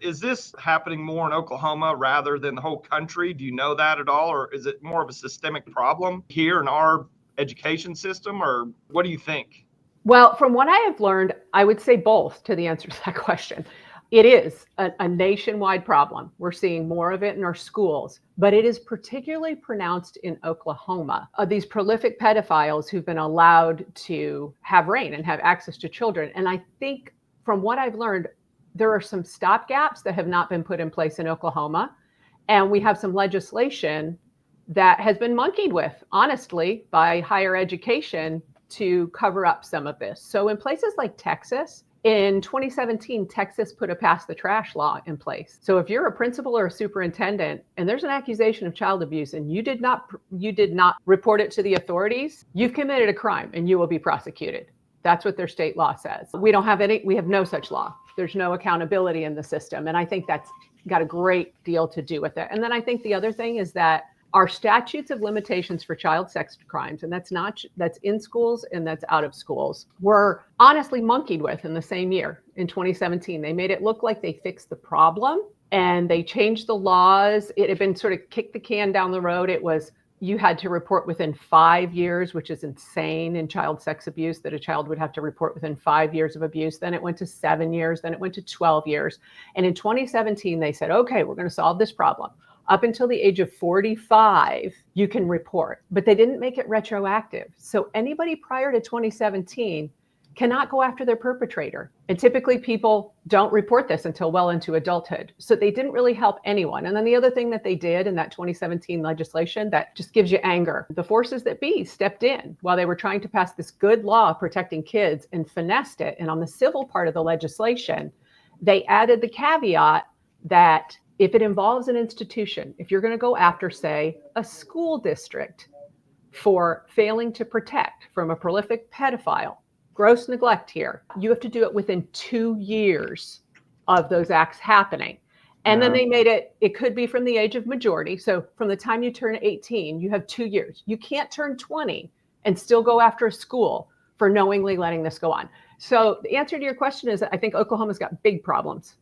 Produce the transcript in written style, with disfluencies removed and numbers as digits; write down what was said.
Is this happening more in Oklahoma rather than the whole country? Do you know that at all? Or is it more of a systemic problem here in our education system? Or what do you think? Well, from what I have learned, I would say both to the answer to that question. It is a nationwide problem. We're seeing more of it in our schools, but it is particularly pronounced in Oklahoma. These prolific pedophiles who've been allowed to have reign and have access to children. And I think from what I've learned, there are some stopgaps that have not been put in place in Oklahoma. And we have some legislation that has been monkeyed with, honestly, by higher education to cover up some of this. So in places like Texas, in 2017, Texas put a pass the trash law in place. So if you're a principal or a superintendent and there's an accusation of child abuse and you did not report it to the authorities, you've committed a crime and you will be prosecuted. That's what their state law says. We have no such law. There's no accountability in the system. And I think that's got a great deal to do with it. And then I think the other thing is that our statutes of limitations for child sex crimes, and that's in schools and that's out of schools, were honestly monkeyed with in the same year, in 2017. They made it look like they fixed the problem and they changed the laws. It had been sort of kicked the can down the road. It was, you had to report within 5 years, which is insane in child sex abuse, that a child would have to report within 5 years of abuse. Then it went to 7 years, then it went to 12 years. And in 2017, they said, okay, we're going to solve this problem. Up until the age of 45, you can report, but they didn't make it retroactive. So anybody prior to 2017 cannot go after their perpetrator. And typically people don't report this until well into adulthood. So they didn't really help anyone. And then the other thing that they did in that 2017 legislation that just gives you anger, the forces that be stepped in while they were trying to pass this good law protecting kids and finessed it. And on the civil part of the legislation, they added the caveat that if it involves an institution, if you're going to go after, say, a school district for failing to protect from a prolific pedophile, gross neglect here, you have to do it within 2 years of those acts happening. And then they made it could be from the age of majority. So from the time you turn 18, you have 2 years. You can't turn 20 and still go after a school for knowingly letting this go on. So the answer to your question is, I think Oklahoma's got big problems.